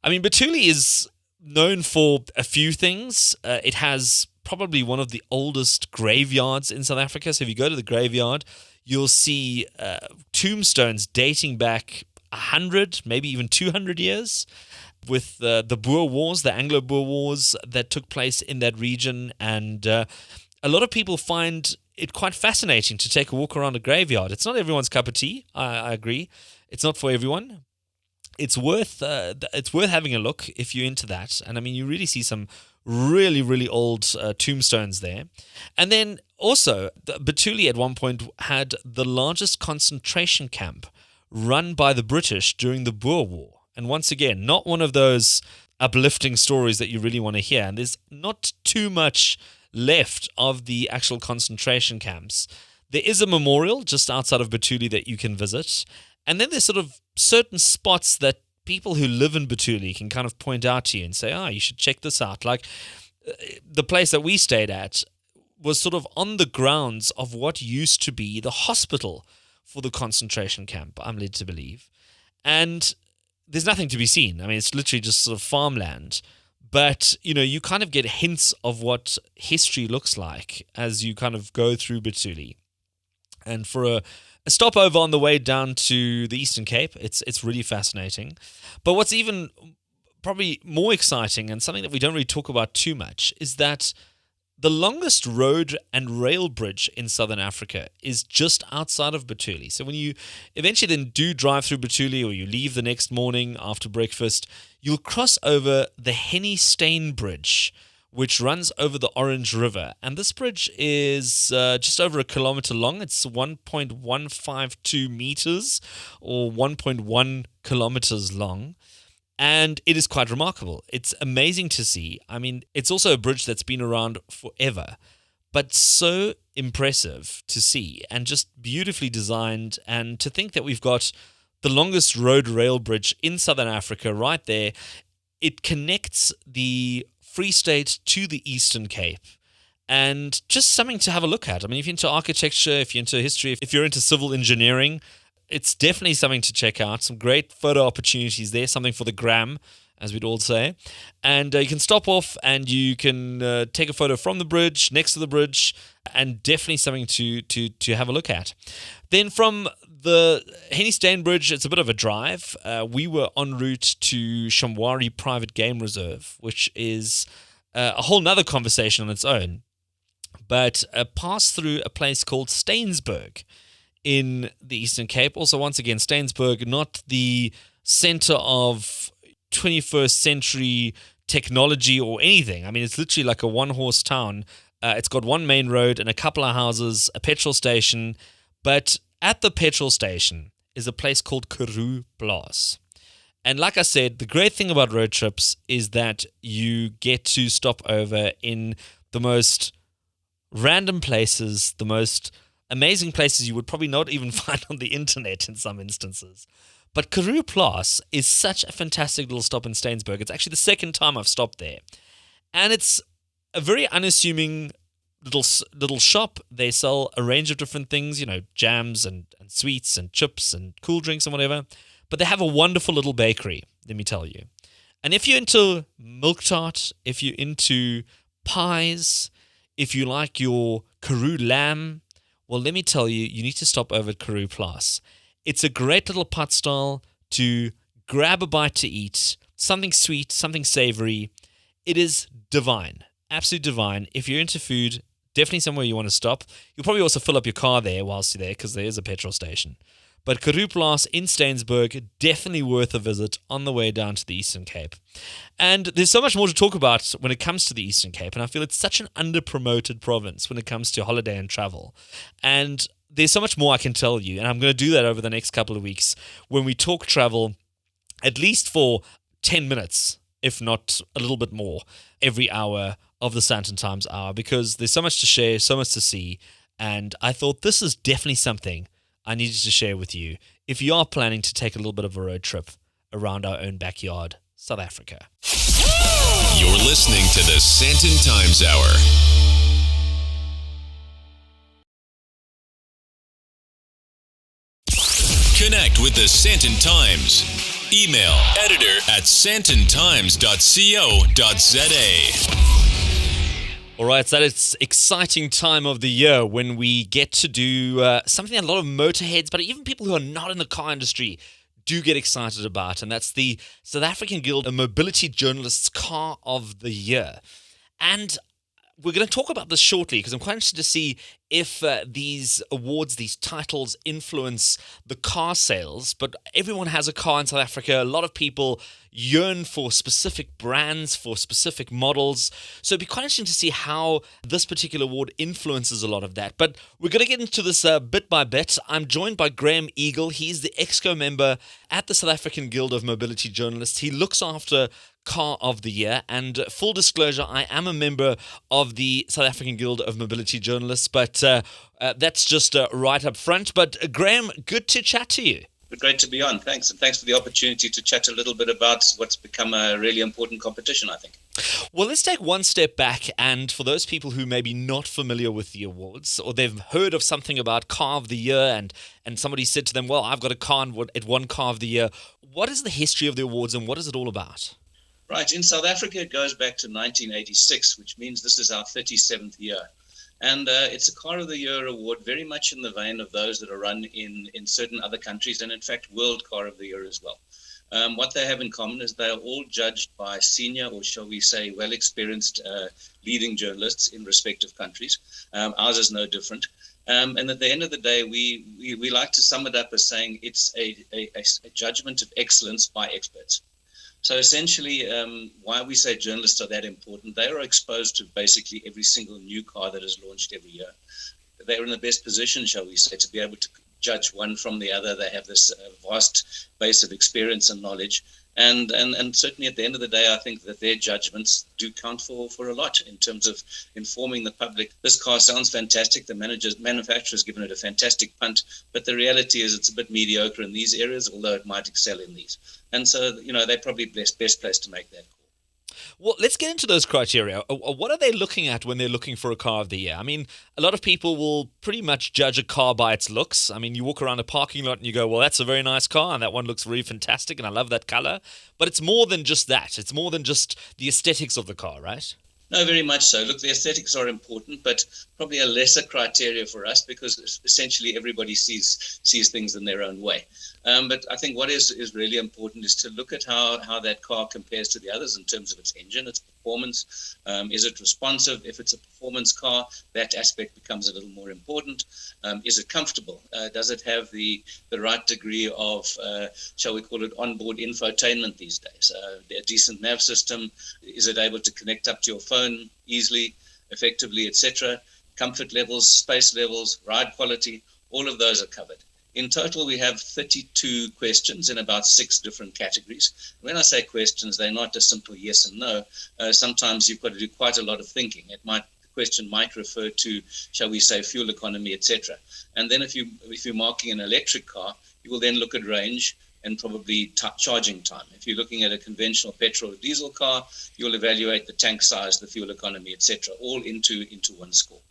S3: I mean, Batuli is known for a few things. It has probably one of the oldest graveyards in South Africa. So if you go to the graveyard, you'll see tombstones dating back 100, maybe even 200 years, with the Boer Wars, the Anglo-Boer Wars that took place in that region. And a lot of people find it quite fascinating to take a walk around a graveyard. It's not everyone's cup of tea, I agree. It's not for everyone. It's worth having a look if you're into that. And I mean, you really see some really, really old tombstones there. And then also, Batuli at one point had the largest concentration camp run by the British during the Boer War. And once again, not one of those uplifting stories that you really want to hear. And there's not too much left of the actual concentration camps. There is a memorial just outside of Batuli that you can visit. And then there's sort of certain spots that people who live in Batuli can kind of point out to you and say, you should check this out. Like the place that we stayed at was sort of on the grounds of what used to be the hospital for the concentration camp, I'm led to believe. And there's nothing to be seen. I mean, it's literally just sort of farmland. But, you kind of get hints of what history looks like as you kind of go through Batuli. And for a stopover on the way down to the Eastern Cape, it's really fascinating. But what's even probably more exciting, and something that we don't really talk about too much, is that the longest road and rail bridge in southern Africa is just outside of Batuli. So when you eventually then do drive through Batuli, or you leave the next morning after breakfast, you'll cross over the Henny Stain Bridge, which runs over the Orange River. And this bridge is just over a kilometer long. It's 1.152 meters or 1.1 kilometers long. And it is quite remarkable. It's amazing to see. I mean, it's also a bridge that's been around forever, but so impressive to see and just beautifully designed. And to think that we've got the longest road rail bridge in Southern Africa right there. It connects the Free State to the Eastern Cape, and just something to have a look at. I mean, if you're into architecture, if you're into history, if you're into civil engineering, it's definitely something to check out. Some great photo opportunities there, something for the gram, as we'd all say. And you can stop off and you can take a photo from the bridge, next to the bridge, and definitely something to have a look at. Then from the Henny Stain Bridge, it's a bit of a drive. We were en route to Shamwari Private Game Reserve, which is a whole nother conversation on its own. But passed through a place called Stainsburg in the Eastern Cape. Also, once again, Stainsburg, not the center of 21st century technology or anything. I mean, it's literally like a one-horse town. It's got one main road and a couple of houses, a petrol station. But at the petrol station is a place called Karoo Plaas. And like I said, the great thing about road trips is that you get to stop over in the most random places, the most amazing places you would probably not even find on the internet in some instances. But Karoo Plaas is such a fantastic little stop in Stainsburg. It's actually the second time I've stopped there. And it's a very unassuming little shop. They sell a range of different things, you know, jams and sweets and chips and cool drinks and whatever. But they have a wonderful little bakery, let me tell you. And if you're into milk tart, if you're into pies, if you like your Karoo lamb, well, let me tell you, you need to stop over at Karoo Plaas. It's a great little pot stall to grab a bite to eat, something sweet, something savory. It is divine, absolutely divine. If you're into food, definitely somewhere you want to stop. You'll probably also fill up your car there whilst you're there because there is a petrol station. But Karoo Plaas in Stainsburg, definitely worth a visit on the way down to the Eastern Cape. And there's so much more to talk about when it comes to the Eastern Cape, and I feel it's such an under-promoted province when it comes to holiday and travel. And there's so much more I can tell you, and I'm going to do that over the next couple of weeks when we talk travel, at least for 10 minutes, if not a little bit more, every hour of the Sandton Times Hour, because there's so much to share, so much to see, and I thought this is definitely something I needed to share with you if you are planning to take a little bit of a road trip around our own backyard, South Africa.
S1: You're listening to the Sandton Times Hour. Connect with the Sandton Times. Email editor@sandtontimes.co.za.
S3: All right, so it's exciting time of the year when we get to do something that a lot of motorheads, but even people who are not in the car industry, do get excited about, and that's the South African Guild of Mobility Journalists Car of the Year. And we're going to talk about this shortly because I'm quite interested to see if these awards, these titles influence the car sales. But everyone has a car in South Africa. A lot of people yearn for specific brands, for specific models. So it'd be quite interesting to see how this particular award influences a lot of that. But we're going to get into this bit by bit. I'm joined by Graham Eagle. He's the EXCO member at the South African Guild of Mobility Journalists. He looks after Car of the Year, and full disclosure, I am a member of the South African Guild of Mobility Journalists, but that's just right up front. But Graham, good to chat to you.
S9: Great to be on, thanks, and thanks for the opportunity to chat a little bit about what's become a really important competition, I think.
S3: Well, let's take one step back, and for those people who may be not familiar with the awards, or they've heard of something about Car of the Year, and somebody said to them, well, I've got a car and it won Car of the Year. What is the history of the awards and what is it all about?
S9: Right. In South Africa, it goes back to 1986, which means this is our 37th year. And it's a Car of the Year award, very much in the vein of those that are run in certain other countries, and in fact, World Car of the Year as well. What they have in common is they are all judged by senior, or shall we say, well-experienced leading journalists in respective countries. Ours is no different. And at the end of the day, we like to sum it up as saying it's a judgment of excellence by experts. So essentially, why we say journalists are that important, they are exposed to basically every single new car that is launched every year. They're in the best position, shall we say, to be able to judge one from the other. They have this vast base of experience and knowledge. And certainly at the end of the day, I think that their judgments do count for a lot in terms of informing the public. This car sounds fantastic. The manufacturer's given it a fantastic punt, but the reality is it's a bit mediocre in these areas, although it might excel in these. And so, they're probably best placed to make that call.
S3: Well, let's get into those criteria. What are they looking at when they're looking for a car of the year? I mean, a lot of people will pretty much judge a car by its looks. I mean, you walk around a parking lot and you go, well, that's a very nice car and that one looks really fantastic and I love that color. But it's more than just that. It's more than just the aesthetics of the car, right?
S9: No, very much so. Look, the aesthetics are important, but probably a lesser criteria for us because essentially everybody sees things in their own way. But I think what is really important is to look at how that car compares to the others in terms of its engine, its performance. Is it responsive? If it's a performance car, that aspect becomes a little more important. Is it comfortable? Does it have the right degree of, shall we call it, onboard infotainment these days? A decent nav system? Is it able to connect up to your phone easily, effectively, etc.? Comfort levels, space levels, ride quality, all of those are covered. In total, we have 32 questions in about 6 different categories. When I say questions, they're not a simple yes and no. Sometimes you've got to do quite a lot of thinking. The question might refer to, shall we say, fuel economy, etc. And then if you're marking an electric car, you will then look at range and probably charging time. If you're looking at a conventional petrol or diesel car, you'll evaluate the tank size, the fuel economy, etc., all into one score.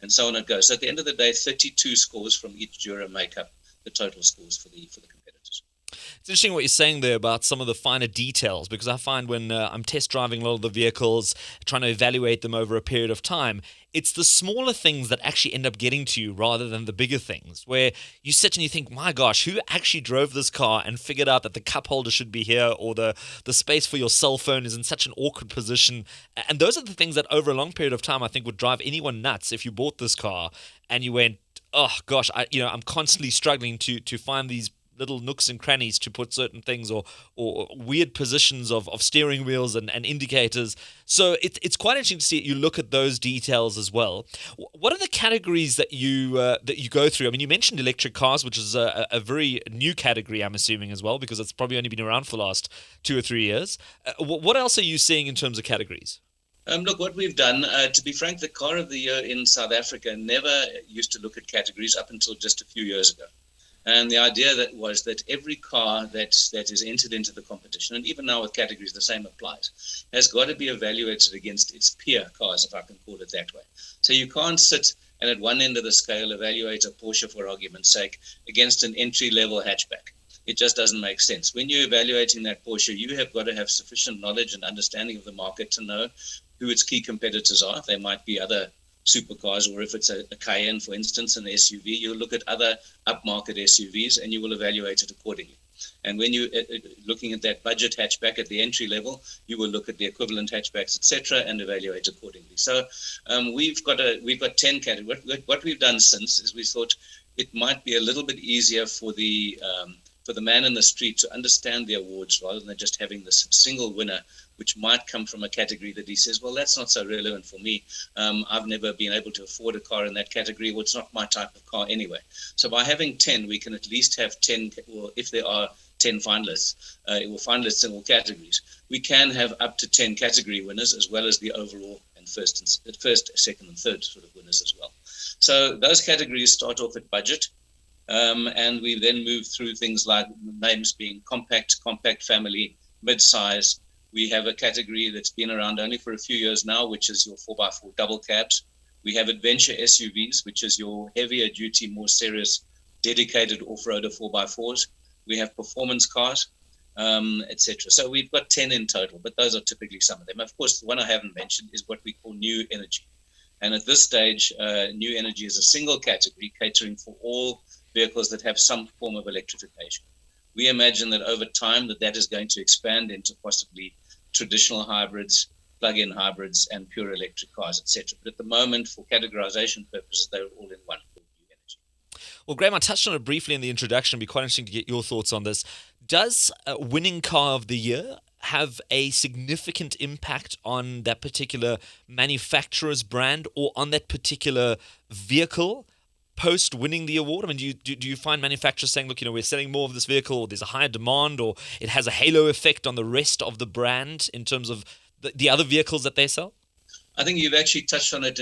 S9: And so on it goes. So at the end of the day, 32 scores from each juror make up the total scores for the competitors.
S3: It's interesting what you're saying there about some of the finer details, because I find when I'm test driving a lot of the vehicles, trying to evaluate them over a period of time, it's the smaller things that actually end up getting to you rather than the bigger things, where you sit and you think, my gosh, who actually drove this car and figured out that the cup holder should be here or the space for your cell phone is in such an awkward position. And those are the things that over a long period of time I think would drive anyone nuts if you bought this car and you went, oh gosh, I'm constantly struggling to find these little nooks and crannies to put certain things or weird positions of steering wheels and indicators. So it's quite interesting to see you look at those details as well. What are the categories that you go through? I mean, you mentioned electric cars, which is a very new category, I'm assuming, as well, because it's probably only been around for the last 2 or 3 years. What else are you seeing in terms of categories?
S9: Look, what we've done, to be frank, the Car of the Year in South Africa never used to look at categories up until just a few years ago. And the idea was that every car that is entered into the competition, and even now with categories, the same applies, has got to be evaluated against its peer cars, if I can call it that way. So you can't sit and at one end of the scale evaluate a Porsche, for argument's sake, against an entry-level hatchback. It just doesn't make sense. When you're evaluating that Porsche, you have got to have sufficient knowledge and understanding of the market to know who its key competitors are. There might be other supercars, or if it's a Cayenne, for instance, an SUV, you'll look at other upmarket SUVs and you will evaluate it accordingly. And when you're looking at that budget hatchback at the entry level, you will look at the equivalent hatchbacks, etc., and evaluate accordingly. So we've got 10 categories. What we've done since is we thought it might be a little bit easier for the man in the street to understand the awards rather than just having this single winner, which might come from a category that he says, well, that's not so relevant for me. I've never been able to afford a car in that category. Well, it's not my type of car anyway. So by having 10, we can at least have 10, or if there are 10 finalists, or finalists in all categories, we can have up to 10 category winners, as well as the overall and first, second, and third sort of winners as well. So those categories start off at budget. And we then move through things like names being compact family, mid-size. We have a category that's been around only for a few years now, which is your 4x4 double cabs. We have adventure SUVs, which is your heavier duty, more serious, dedicated off-roader 4x4s. We have performance cars, etc. So we've got 10 in total, but those are typically some of them. Of course, the one I haven't mentioned is what we call new energy. And at this stage, new energy is a single category catering for all vehicles that have some form of electrification. We imagine that over time that is going to expand into possibly traditional hybrids, plug-in hybrids, and pure electric cars, etc. But at the moment, for categorization purposes, they're all in one called new energy.
S3: Well, Graham, I touched on it briefly in the introduction. It'd be quite interesting to get your thoughts on this. Does winning car of the year have a significant impact on that particular manufacturer's brand or on that particular vehicle post winning the award? I mean, do you find manufacturers saying, look, we're selling more of this vehicle, or there's a higher demand, or it has a halo effect on the rest of the brand in terms of the other vehicles that they sell?
S9: I think you've actually touched on it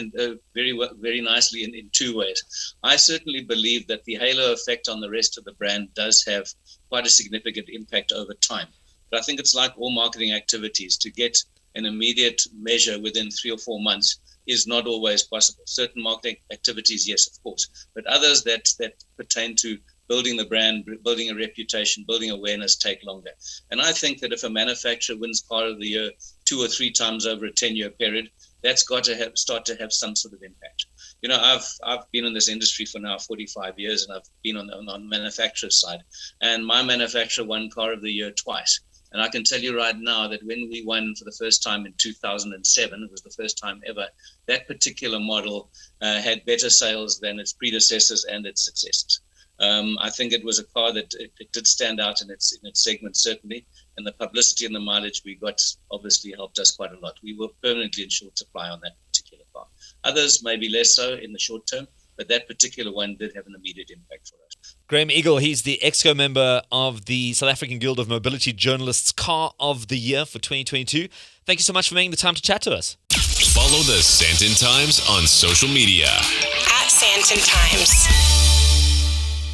S9: very nicely in two ways. I certainly believe that the halo effect on the rest of the brand does have quite a significant impact over time. But I think it's like all marketing activities. To get an immediate measure within 3 or 4 months is not always possible. Certain marketing activities, yes, of course. But others that pertain to building the brand, building a reputation, building awareness take longer. And I think that if a manufacturer wins Car of the Year 2 or 3 times over a 10-year period, that's got to start to have some sort of impact. I've been in this industry for now 45 years, and I've been on the manufacturer side. And my manufacturer won Car of the Year twice. And I can tell you right now that when we won for the first time in 2007, it was the first time ever, that particular model had better sales than its predecessors and its successors. I think it was a car that it did stand out in its segment, certainly. And the publicity and the mileage we got obviously helped us quite a lot. We were permanently in short supply on that particular car. Others maybe less so in the short term, but that particular one did have an immediate impact for us.
S3: Graham Eagle, he's the EXCO member of the South African Guild of Mobility Journalists Car of the Year for 2022. Thank you so much for making the time to chat to us.
S1: Follow the Sandton Times on social media.
S2: At Sandton Times.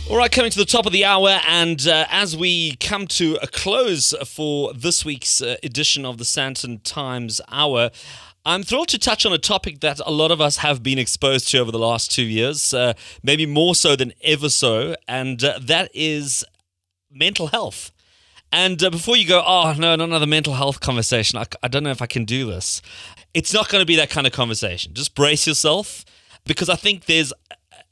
S3: All right, coming to the top of the hour, and as we come to a close for this week's edition of the Sandton Times Hour, I'm thrilled to touch on a topic that a lot of us have been exposed to over the last 2 years, maybe more so than ever so, and that is mental health. And before you go, oh, no, not another mental health conversation, I don't know if I can do this. It's not going to be that kind of conversation. Just brace yourself, because I think there's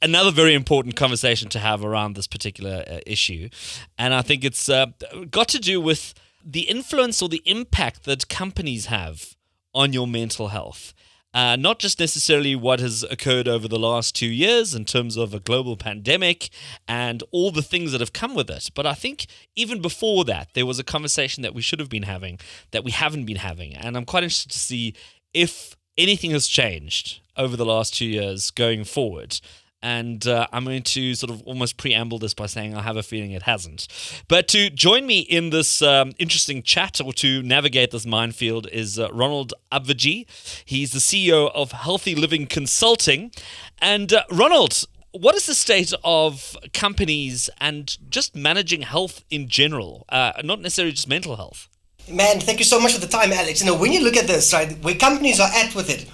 S3: another very important conversation to have around this particular issue. And I think it's got to do with the influence or the impact that companies have on your mental health. Not just necessarily what has occurred over the last 2 years in terms of a global pandemic and all the things that have come with it. But I think even before that, there was a conversation that we should have been having that we haven't been having. And I'm quite interested to see if anything has changed over the last 2 years going forward. And I'm going to sort of almost preamble this by saying I have a feeling it hasn't. But to join me in this interesting chat, or to navigate this minefield, is Ronald Abviji. He's the CEO of Healthy Living Consulting. And Ronald, what is the state of companies and just managing health in general, not necessarily just mental health?
S10: Man, thank you so much for the time, Alex. When you look at this, right, where companies are at with it,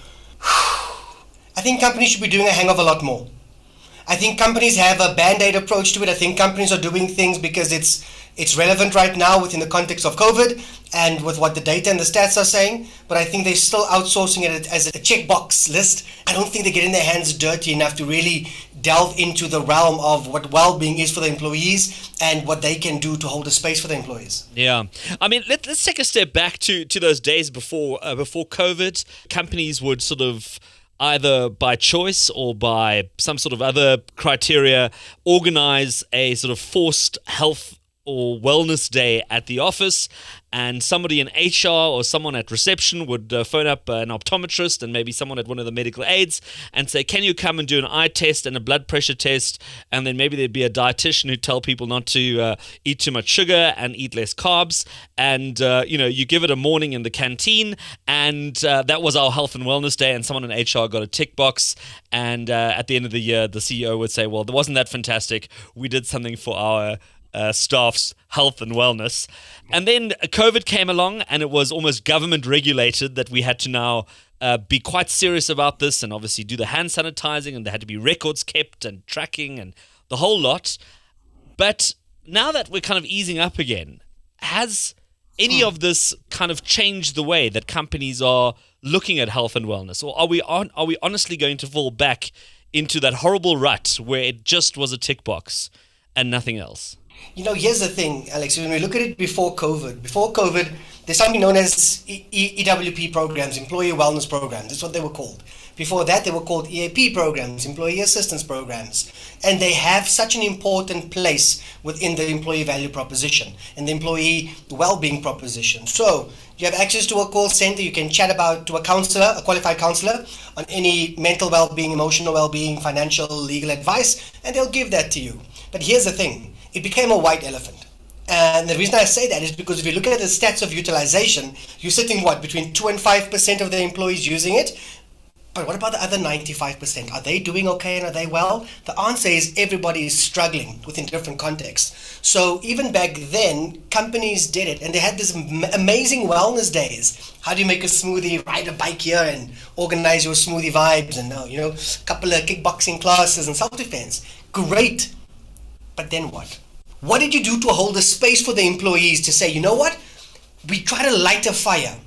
S10: I think companies should be doing a hang of a lot more. I think companies have a band-aid approach to it. I think companies are doing things because it's relevant right now within the context of COVID and with what the data and the stats are saying. But I think they're still outsourcing it as a checkbox list. I don't think they're getting their hands dirty enough to really delve into the realm of what well-being is for the employees and what they can do to hold a space for the employees.
S3: Yeah. I mean, let's take a step back to those days before COVID. Companies would sort of, either by choice or by some sort of other criteria, organize a sort of forced health or wellness day at the office, and somebody in HR or someone at reception would phone up an optometrist and maybe someone at one of the medical aides and say, can you come and do an eye test and a blood pressure test? And then maybe there'd be a dietitian who'd tell people not to eat too much sugar and eat less carbs. And, you give it a morning in the canteen, and that was our health and wellness day, and someone in HR got a tick box. And at the end of the year, the CEO would say, well, wasn't that fantastic? We did something for our staff's health and wellness. And then COVID came along, and it was almost government regulated that we had to now be quite serious about this, and obviously do the hand sanitizing, and there had to be records kept and tracking and the whole lot. But now that we're kind of easing up again, has any of this kind of changed the way that companies are looking at health and wellness? Or are we honestly going to fall back into that horrible rut where it just was a tick box and nothing else?
S10: Here's the thing, Alex. When we look at it before COVID, there's something known as EWP programs, employee wellness programs. That's what they were called. Before that, they were called EAP programs, employee assistance programs. And they have such an important place within the employee value proposition and the employee well-being proposition. So you have access to a call center. You can chat to a counselor, a qualified counselor, on any mental well-being, emotional well-being, financial, legal advice, and they'll give that to you. But here's the thing. It became a white elephant. And the reason I say that is because if you look at the stats of utilization, you're sitting, between 2 and 5% of the employees using it. But what about the other 95%? Are they doing okay and are they well? The answer is everybody is struggling within different contexts. So even back then, companies did it and they had this amazing wellness days. How do you make a smoothie, ride a bike here and organize your smoothie vibes and, a couple of kickboxing classes and self-defense. Great. But then what? What did you do to hold a space for the employees to say, you know what? We try to light a fire.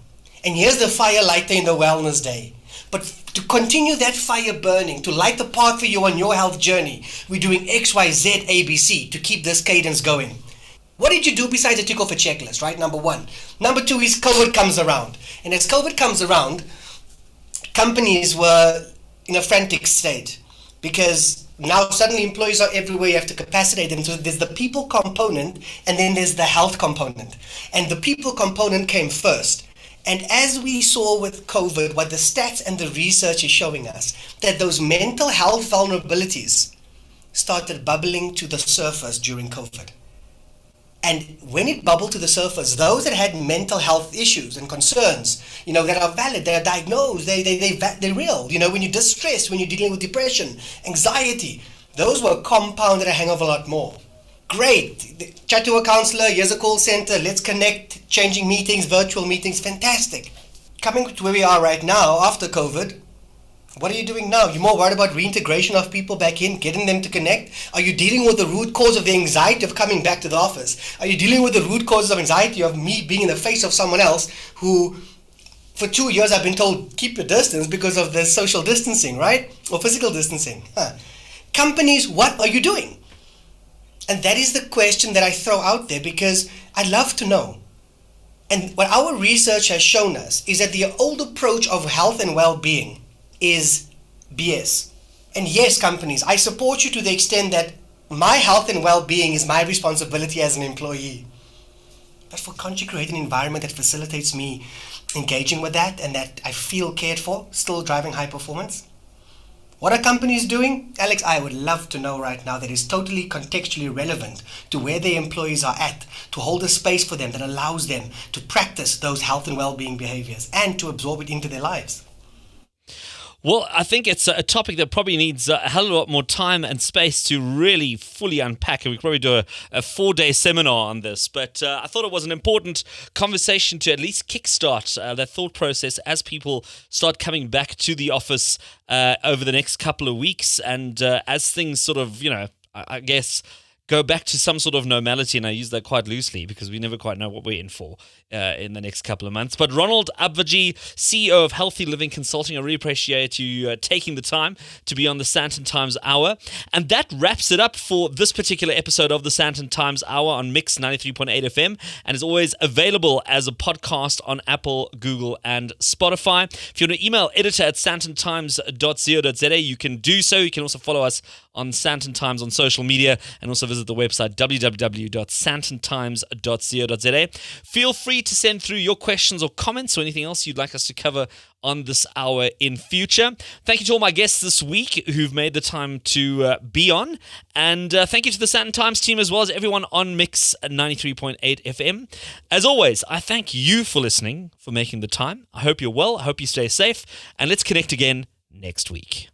S10: And here's the fire lighter in the wellness day. But to continue that fire burning, to light the path for you on your health journey, we're doing X, Y, Z, A, B, C to keep this cadence going. What did you do besides to tick off a checklist, right? Number one. Number two is COVID comes around. And as COVID comes around, companies were in a frantic state because now suddenly employees are everywhere. You have to capacitate them. So there's the people component and then there's the health component. And the people component came first. And as we saw with COVID, what the stats and the research is showing us, that those mental health vulnerabilities started bubbling to the surface during COVID. And when it bubbled to the surface, those that had mental health issues and concerns, that are valid, they are diagnosed, they're real. When you're distressed, when you're dealing with depression, anxiety, those were compounded a hang of a lot more. Great. Chat to a counselor, here's a call center, let's connect, changing meetings, virtual meetings, fantastic. Coming to where we are right now, after COVID, what are you doing now? You're more worried about reintegration of people back in, getting them to connect? Are you dealing with the root cause of the anxiety of coming back to the office? Are you dealing with the root causes of anxiety of me being in the face of someone else who, for 2 years, I've been told, keep your distance because of the social distancing, right? Or physical distancing. Companies, what are you doing? And that is the question that I throw out there because I'd love to know. And what our research has shown us is that the old approach of health and well-being is BS. And yes, companies, I support you to the extent that my health and well-being is my responsibility as an employee. But can't you create an environment that facilitates me engaging with that and that I feel cared for, still driving high performance? What are companies doing? Alex, I would love to know right now that is totally contextually relevant to where their employees are at, to hold a space for them that allows them to practice those health and well-being behaviors and to absorb it into their lives.
S3: Well, I think it's a topic that probably needs a hell of a lot more time and space to really fully unpack. And we could probably do a 4-day seminar on this. But I thought it was an important conversation to at least kickstart that thought process as people start coming back to the office over the next couple of weeks. And as things sort of, I guess, go back to some sort of normality, and I use that quite loosely because we never quite know what we're in for in the next couple of months. But Ronald Abvaji, CEO of Healthy Living Consulting, I really appreciate you taking the time to be on the Sandton Times Hour. And that wraps it up for this particular episode of the Sandton Times Hour on Mix 93.8 FM, and is always available as a podcast on Apple, Google, and Spotify. If you want to email editor@sandtontimes.co.za, you can do so. You can also follow us on Sandton Times on social media, and also visit the website www.sandtontimes.co.za. Feel free to send through your questions or comments or anything else you'd like us to cover on this hour in future. Thank you to all my guests this week who've made the time to be on, and thank you to the Sandton Times team as well as everyone on Mix 93.8 FM. As always, I thank you for listening, for making the time. I hope you're well, I hope you stay safe, and let's connect again next week.